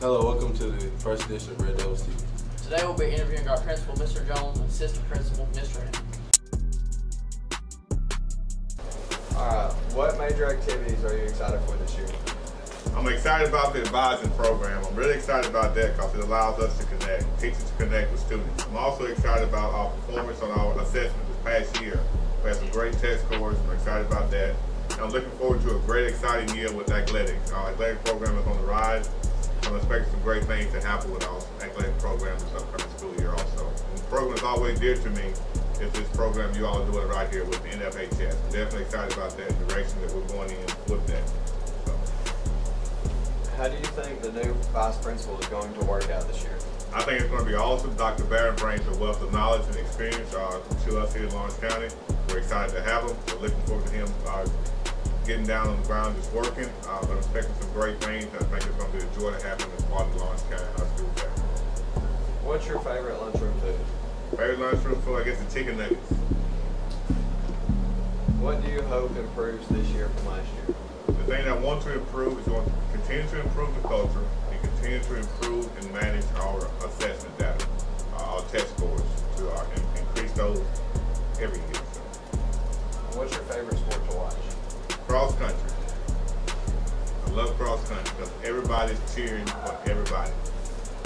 Hello, welcome to the first edition of Red Devils TV. Today we'll be interviewing our principal, Mr. Jones, and assistant principal, Mr. Henry. Alright, what major activities are you excited for this year? I'm excited about the advising program. I'm really excited about that because it allows us to connect, teachers to connect with students. I'm also excited about our performance on our assessment this past year. We had some great test scores. I'm excited about that. And I'm looking forward to a great, exciting year with athletics. Our athletic program is on the rise. I'm expecting some great things to happen with our athletic program this upcoming school year also. And the program is always dear to me. It's this program you all are doing right here with the NFHS. I'm definitely excited about that direction that we're going in with that. How do you think the new vice principal is going to work out this year? I think it's going to be awesome. Dr. Barron brings a wealth of knowledge and experience to us here in Lawrence County. We're excited to have him. We're looking forward to him getting down on the ground, just working. But I'm expecting some great things. I think it's going to be a joy to have him as part of the Lawrence County High School family. What's your favorite lunchroom food? Favorite lunchroom food, I guess the chicken nuggets. What do you hope improves this year from last year? The thing I want to improve is going to continue to improve the culture and continue to improve and manage our assessment data, our test scores, to increase those every year. What's your favorite sport to watch? Cross country. I love cross country because everybody's cheering for everybody,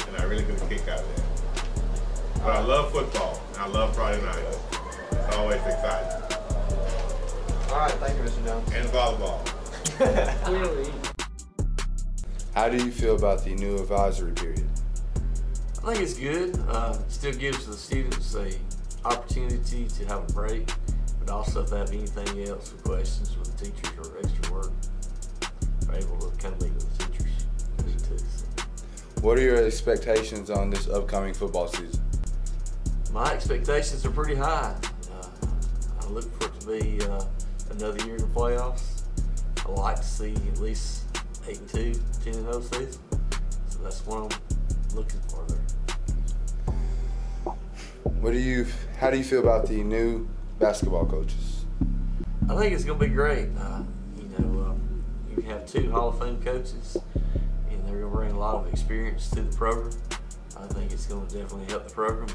and I really get a kick out of that. But I love football, and I love Friday nights. It's always exciting. All right, thank you, Mr. Jones. And volleyball. How do you feel about the new advisory period? I think it's good. It still gives the students an opportunity to have a break, but also if they have anything else or questions with the teachers or extra work, they're able to kind of meet with the teachers too. So. What are your expectations on this upcoming football season? My expectations are pretty high. I look for it to be another year in the playoffs. I like to see at least 8-2, 10-0 season. So that's what I'm looking for there. How do you feel about the new basketball coaches? I think it's going to be great. You have 2 Hall of Fame coaches, and they're going to bring a lot of experience to the program. I think it's going to definitely help the program,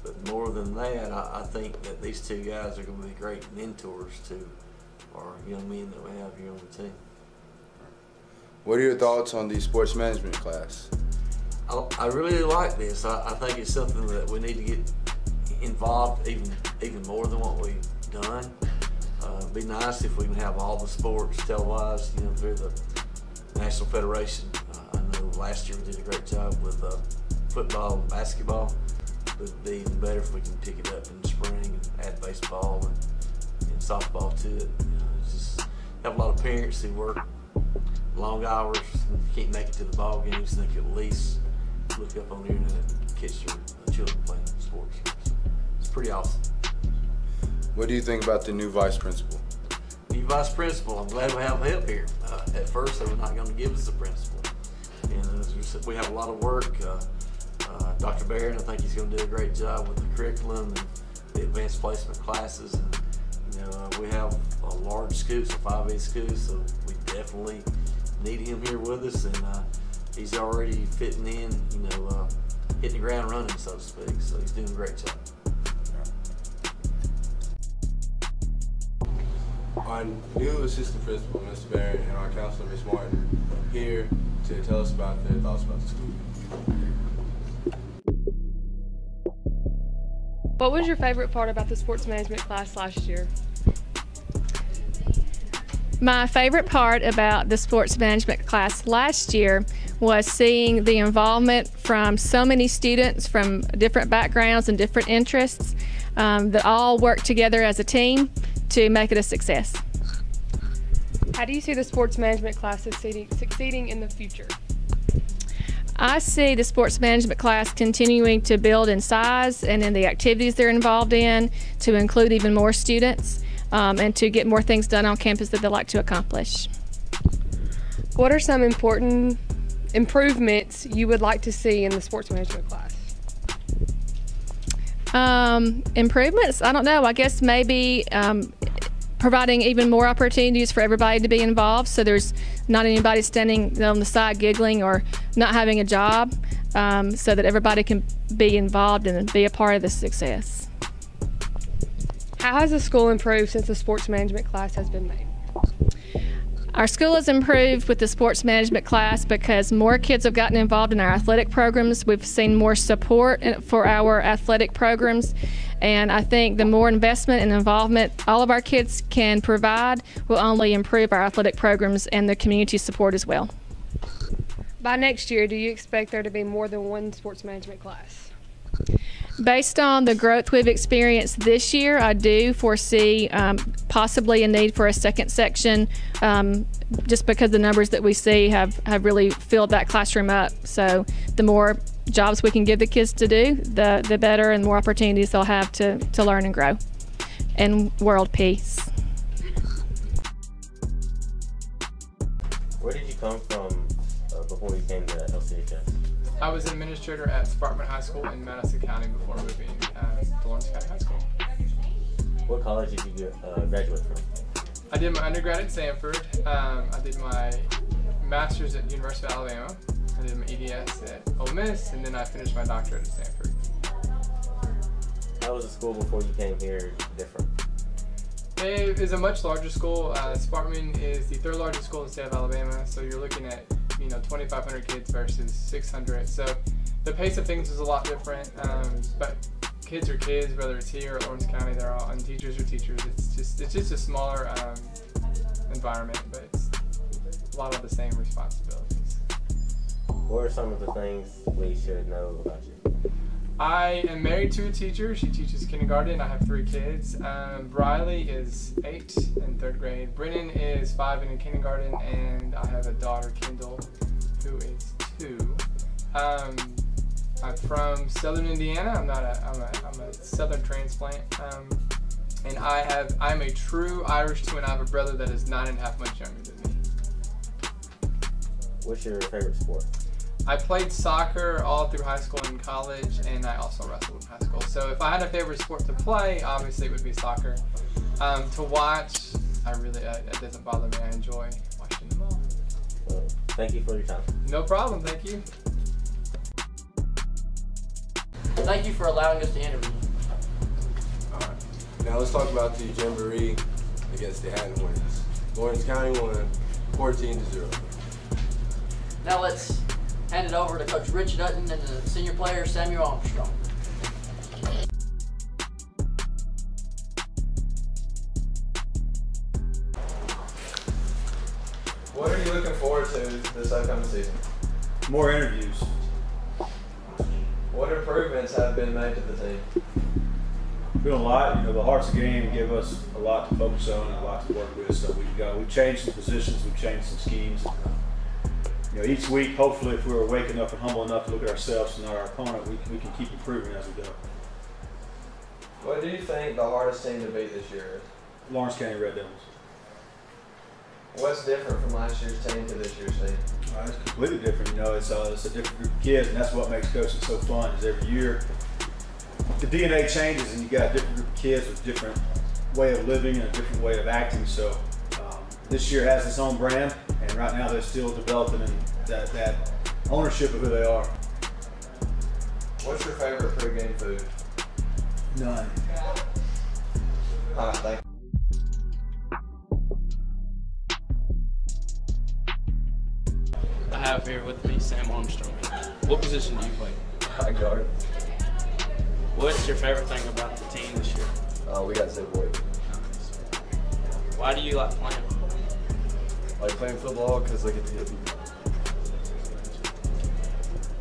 but more than that, I think that these 2 guys are going to be great mentors to our young men that we have here on the team. What are your thoughts on the sports management class? I really like this. I think it's something that we need to get involved even more than what we've done. It'd be nice if we can have all the sports televised, through the National Federation. I know last year we did a great job with football and basketball, but it'd be even better if we can pick it up in the spring and add baseball and softball to it. Just have a lot of parents who work long hours and can't make it to the ball games, and they could at least look up on the internet and catch their children playing sports. So it's pretty awesome. What do you think about the new vice principal? New vice principal, I'm glad we have help here. At first they were not going to give us a principal, and as we said, we have a lot of work. Dr. Barron, I think he's going to do a great job with the curriculum and the advanced placement classes. And, we have a large school, it's a 5A school, so we definitely need him here with us, and he's already fitting in, hitting the ground running, so to speak. So he's doing a great job. Our new assistant principal, Mr. Barron, and our counselor, Ms. Martin, here to tell us about their thoughts about the school. What was your favorite part about the sports management class last year? My favorite part about the sports management class last year was seeing the involvement from so many students from different backgrounds and different interests that all work together as a team to make it a success. How do you see the sports management class succeeding in the future? I see the sports management class continuing to build in size and in the activities they're involved in to include even more students and to get more things done on campus that they like to accomplish. What are some important improvements you would like to see in the sports management class? Improvements? I don't know. I guess maybe providing even more opportunities for everybody to be involved, so there's not anybody standing on the side giggling or not having a job, so that everybody can be involved and be a part of the success. How has the school improved since the sports management class has been made? Our school has improved with the sports management class because more kids have gotten involved in our athletic programs. We've seen more support for our athletic programs, and I think the more investment and involvement all of our kids can provide will only improve our athletic programs and the community support as well. By next year, do you expect there to be more than one sports management class? Based on the growth we've experienced this year, I do foresee possibly a need for a second section, just because the numbers that we see have really filled that classroom up. So the more jobs we can give the kids to do, the better and more opportunities they'll have to learn and grow. And world peace. Where did you come from before you came to LCHS? I was an administrator at Sparkman High School in Madison County before moving to Lawrence County High School. What college did you graduate from? I did my undergrad at Sanford. I did my master's at University of Alabama. I did my EDS at Ole Miss, and then I finished my doctorate at Sanford. How was the school before you came here different? It is a much larger school. Sparkman is the third largest school in the state of Alabama, so you're looking at 2,500 kids versus 600. So the pace of things is a lot different, but kids are kids, whether it's here or Lawrence County, they're all, and teachers are teachers. It's just a smaller environment, but it's a lot of the same responsibilities. What are some of the things we should know about you? I am married to a teacher. She teaches kindergarten. I have 3 kids. Briley is 8 in 3rd grade. Brennan is 5 and in kindergarten, and I have a daughter, Kendall, who is 2. I'm from Southern Indiana. I'm a Southern transplant, and I'm a true Irish twin. I have a brother that is 9.5 months younger than me. What's your favorite sport? I played soccer all through high school and college, and I also wrestled in high school. So if I had a favorite sport to play, obviously it would be soccer. To watch, it doesn't bother me. I enjoy watching them all. Well, thank you for your time. No problem, thank you. Thank you for allowing us to interview you. All right. Now let's talk about the Jamboree against the Hatton Winds. Lawrence County won 14-0. Now let's hand it over to Coach Rich Dutton and the senior player Samuel Armstrong. What are you looking forward to this upcoming season? More interviews. What improvements have been made to the team? Doing a lot. The Hearts of the Game give us a lot to focus on and a lot to work with. So we've changed some positions, we've changed some schemes. Each week, hopefully, if we're awake enough and humble enough to look at ourselves and not our opponent, we can keep improving as we go. What do you think the hardest team to beat this year is? Lawrence County Red Devils. What's different from last year's team to this year's team? It's completely different. It's a different group of kids, and that's what makes coaching so fun. Is every year the DNA changes, and you got a different group of kids with a different way of living and a different way of acting. So this year has its own brand, and right now they're still developing that ownership of who they are. What's your favorite pregame food? None. All right, thank you. I have here with me Sam Armstrong. What position do you play? High guard. What's your favorite thing about the team this year? We got Zip Boy. Why do you like playing? I like playing football because I get to hit people.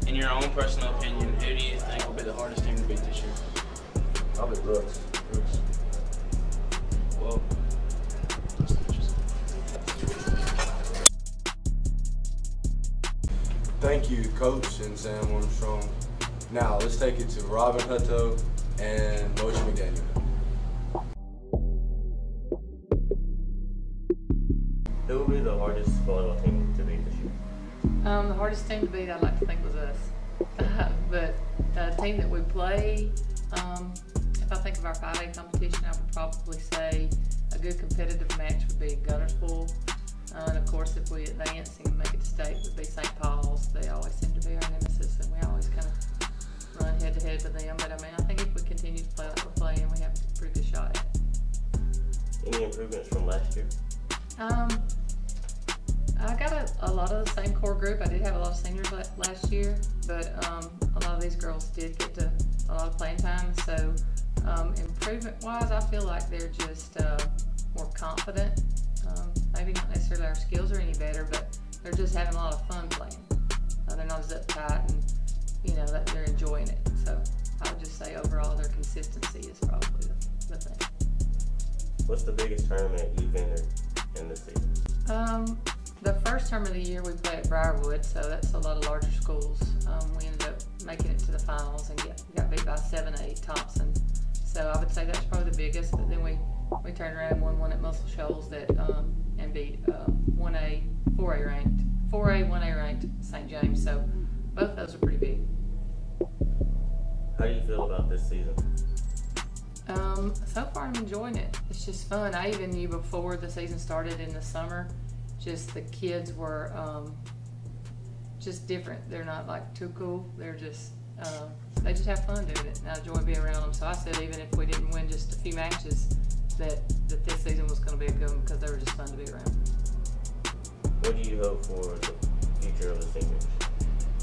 In your own personal opinion, who do you think will be the hardest team to beat this year? Probably Brooks. Well, Thank you, Coach and Sam Armstrong. Now let's take it to Robin Hutto and Moshe McDaniel. Who will be the hardest volleyball team to beat this year? The hardest team to beat, I'd like to think, was us. But the team that we play, if I think of our 5A competition, I would probably say a good competitive match would be Gunnerspool. And of course, if we advance and make it to state, would be St. Paul's. They always seem to be our nemesis, and we always kind of run head to head with them. But I mean, I think if we continue to play like we're playing, we have a pretty good shot at it. Any improvements from last year? I got a lot of the same core group. I did have a lot of seniors last year, but a lot of these girls did get to a lot of playing time. So improvement-wise, I feel like they're just more confident. Maybe not necessarily our skills are any better, but they're just having a lot of fun playing. They're not as uptight, and you know that they're enjoying it. So I would just say overall, their consistency is probably the thing. What's the biggest tournament you've entered in this season? The first term of the year we played at Briarwood, so that's a lot of larger schools. We ended up making it to the finals and got beat by 7-8 Thompson. So I would say that's probably the biggest. But then we turned around and won one at Muscle Shoals and beat 4A 1A ranked St. James. So both of those are pretty big. How do you feel about this season? So far I'm enjoying it. It's just fun. I even knew before the season started in the summer, just the kids were just different. They're not like too cool. They're just, they just have fun doing it, and I enjoy being around them. So I said even if we didn't win just a few matches, that this season was going to be a good one because they were just fun to be around. What do you hope for the future of the seniors?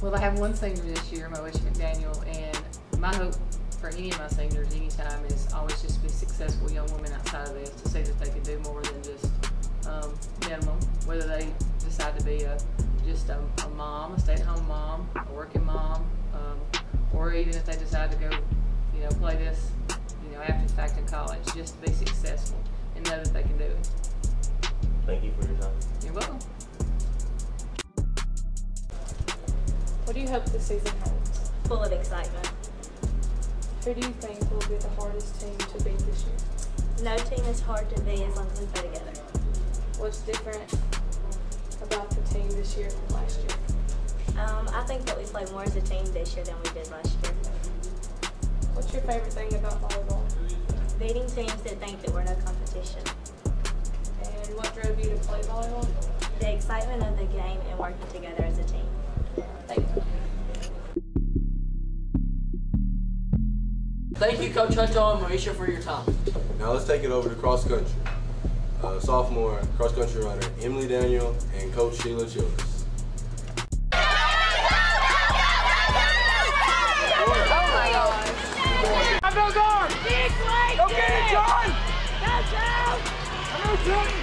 Well, I have one senior this year, Moesha McDaniel, and my hope for any of my seniors anytime is always just be successful young women outside of this, to see that they can do more than just minimum, whether they decide to be just a mom, a stay-at-home mom, a working mom, or even if they decide to go, you know, play this, you know, after the fact in college, just to be successful and know that they can do it. Thank you for your time. You're welcome. What do you hope the season holds? Full of excitement. Who do you think will be the hardest team to beat this year? No team is hard to beat as long as we play together. What's different about the team this year from last year? I think that we play more as a team this year than we did last year. What's your favorite thing about volleyball? Beating teams that think that we're no competition. And what drove you to play volleyball? The excitement of the game and working together as a team. Thank you. Thank you, Coach Hutto and Moesha, for your time. Now let's take it over to cross country. Sophomore cross country runner Emily Daniel and Coach Sheila Childers. Go guard! Go get it, John! Go Justin!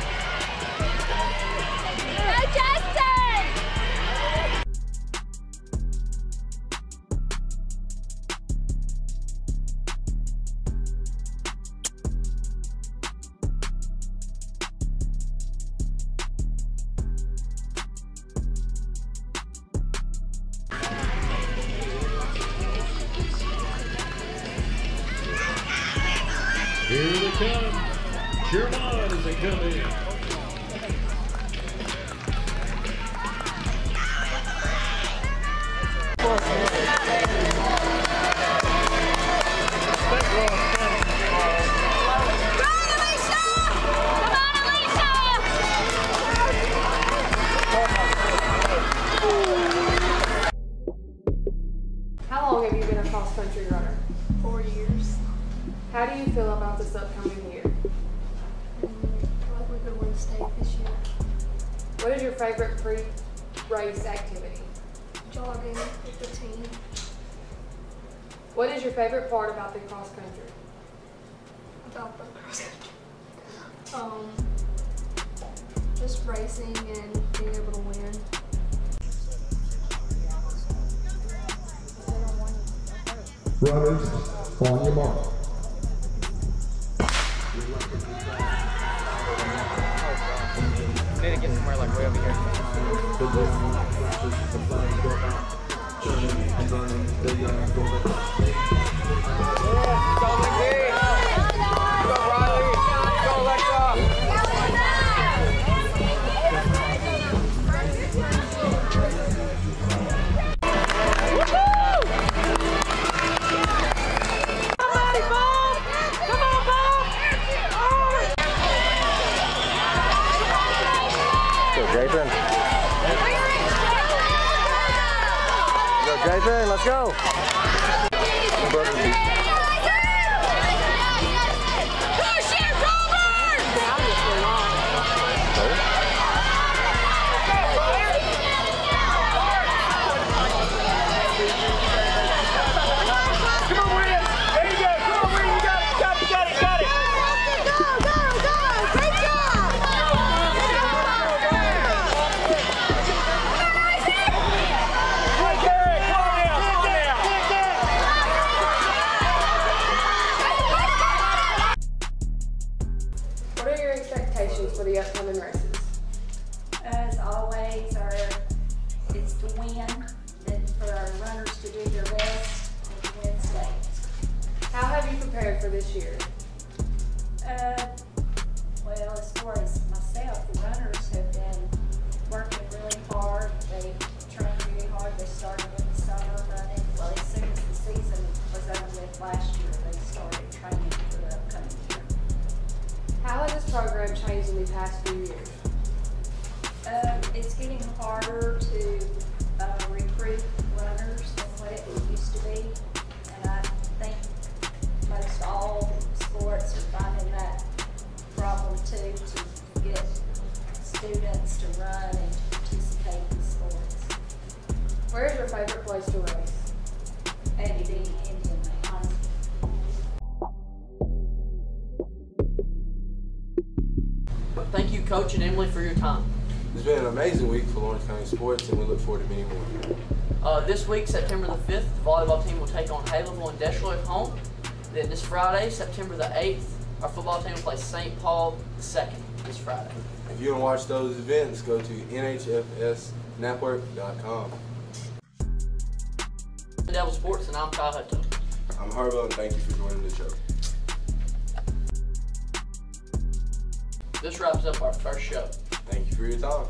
Here they come. Cheer them on as they come in. How long have you been a cross-country runner? 4 years. How do you feel about this upcoming year? I like we're going to win state this year. What is your favorite pre-race activity? Jogging with the team. What is your favorite part about the cross-country? About the cross country. Just racing and being able to win. Runners, on your mark. We need to get somewhere like way over here. Same thing, let's go. What are your expectations for the upcoming races? As always, it's to win, and for our runners to do their best and to win states. How have you prepared for this year? Well, as far as myself, the runners have been working really hard. They trained really hard. They started in the summer running. Well, as soon as the season was over with last year, they started training for the upcoming year. How has this program changed in the past few years? It's getting harder to recruit runners than what it used to be, and I think most all sports are finding that problem too, to get students to run and to participate in sports. Where is your favorite place to race? ADD Indian, honestly. Thank you, Coach and Emily, for your time. It's been an amazing week for Lawrence County sports, and we look forward to many more. This week, September the 5th, the volleyball team will take on Haleville and Deschler at home. Then this Friday, September the 8th, our football team will play St. Paul the 2nd this Friday. If you want to watch those events, go to nhfsnetwork.com. Devil Sports, and I'm Kyle Hutto. I'm Harbo, and thank you for joining the show. This wraps up our first show. Thank you for your time.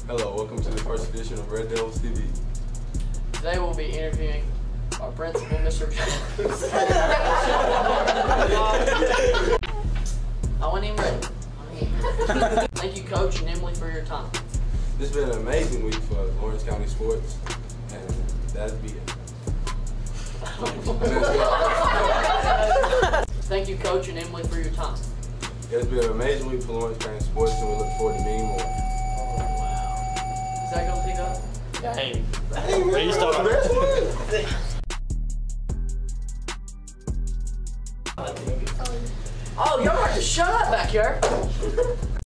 Hello, welcome to the first edition of Red Devils TV. Today we'll be interviewing our principal, Mr. I wasn't even ready. Thank you, Coach and Emily, for your time. This has been an amazing week for Lawrence County sports, and that'd be it. Thank you, Coach and Emily, for your time. It's been an amazing week for Lawrence County sports, and we look forward to many more. Is that going to pick up? Hey, restart. Oh, y'all have to shut up back here.